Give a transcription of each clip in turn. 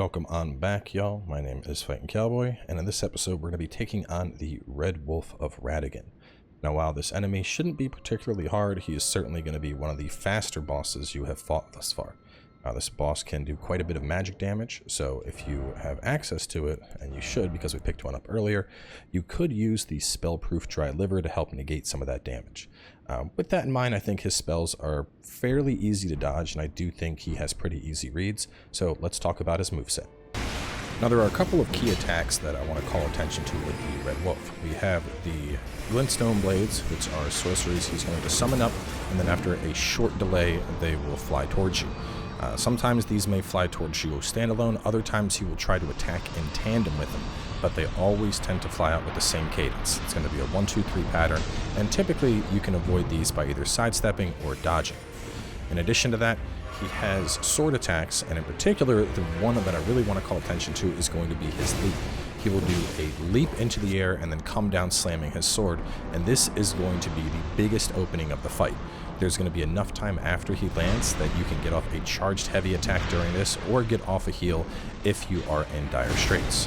Welcome on back, y'all. My name is FightinCowboy, and in this episode we're going to be taking on the Red Wolf of Radagon. Now, while this enemy shouldn't be particularly hard, he is certainly going to be one of the faster bosses you have fought thus far. This boss can do quite a bit of magic damage, so if you have access to it, and you should because we picked one up earlier, you could use the Spellproof Dry Liver to help negate some of that damage. With that in mind, I think his spells are fairly easy to dodge, and I do think he has pretty easy reads, so let's talk about his moveset. Now, there are a couple of key attacks that I want to call attention to with the Red Wolf. We have the Glintstone Blades, which are sorceries he's going to summon up, and then after a short delay, they will fly towards you. Sometimes these may fly towards you standalone, other times he will try to attack in tandem with them, but they always tend to fly out with the same cadence. It's going to be a 1-2-3 pattern, and typically you can avoid these by either sidestepping or dodging. In addition to that, he has sword attacks, and in particular, the one that I really want to call attention to is going to be his leap. He will do a leap into the air and then come down slamming his sword, and this is going to be the biggest opening of the fight. There's going to be enough time after he lands that you can get off a charged heavy attack during this, or get off a heal if you are in dire straits.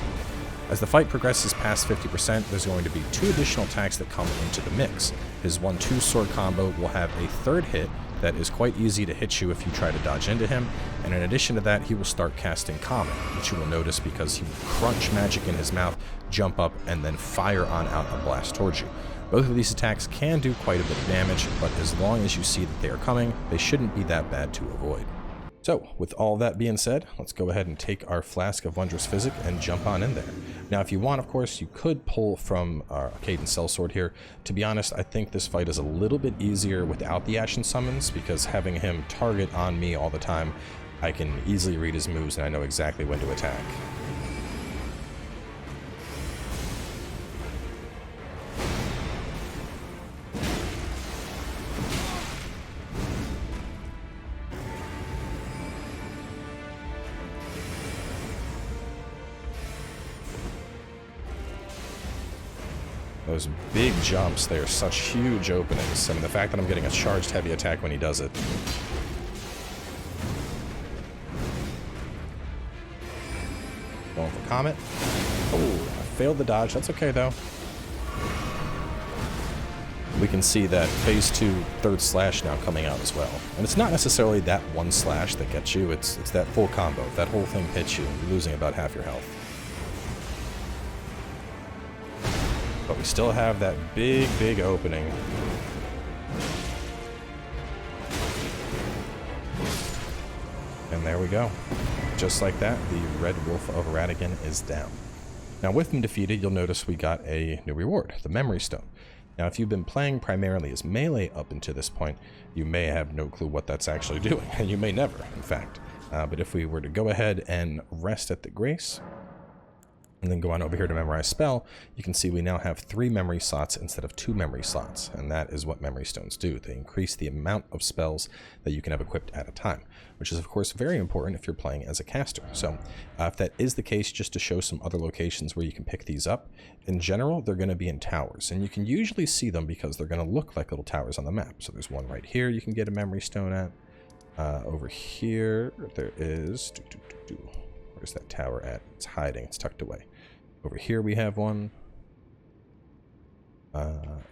As the fight progresses past 50%, there's going to be 2 additional attacks that come into the mix. His 1-2 sword combo will have a third hit that is quite easy to hit you if you try to dodge into him, and in addition to that, he will start casting Comet, which you will notice because he will crunch magic in his mouth, jump up, and then fire on out a blast towards you. Both of these attacks can do quite a bit of damage, but as long as you see that they are coming, they shouldn't be that bad to avoid. So, with all that being said, let's go ahead and take our Flask of Wondrous Physic and jump on in there. Now, if you want, of course, you could pull from our Cadence Sellsword here. To be honest, I think this fight is a little bit easier without the Ashen Summons, because having him target on me all the time, I can easily read his moves and I know exactly when to attack. Those big jumps, they are such huge openings. I mean, the fact that I'm getting a charged heavy attack when he does it. Going for Comet. Oh, I failed the dodge. That's okay, though. We can see that phase 2 third slash now coming out as well. And it's not necessarily that one slash that gets you, it's that full combo. If that whole thing hits you, you're losing about half your health. But we still have that big opening. And there we go. Just like that, the Red Wolf of Radagon is down. Now, with him defeated, you'll notice we got a new reward, the Memory Stone. Now, if you've been playing primarily as melee up until this point, you may have no clue what that's actually doing, and you may never, in fact. But if we were to go ahead and rest at the Grace, and then go on over here to memorize spell, you can see we now have 3 memory slots instead of 2 memory slots, and that is what memory stones do. They increase the amount of spells that you can have equipped at a time, which is of course very important if you're playing as a caster. So if that is the case, just to show some other locations where you can pick these up, in general they're going to be in towers, and you can usually see them because they're going to look like little towers on the map. So there's one right here you can get a memory stone at. Over here there is... Where's that tower at? It's hiding. It's tucked away. Over here we have one.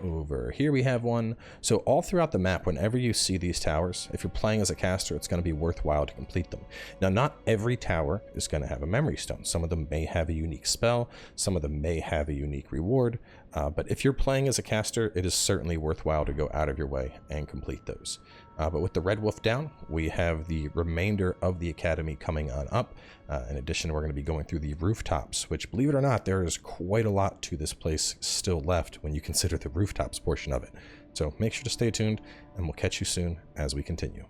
Over here we have one. So all throughout the map, whenever you see these towers, if you're playing as a caster, it's going to be worthwhile to complete them. Now, not every tower is going to have a memory stone. Some of them may have a unique spell. Some of them may have a unique reward. But if you're playing as a caster, it is certainly worthwhile to go out of your way and complete those. But with the Red Wolf down, we have the remainder of the academy coming on up. In addition, we're going to be going through the rooftops, which, believe it or not, there is quite a lot to this place still left when you consider the rooftops portion of it. So make sure to stay tuned, and we'll catch you soon as we continue.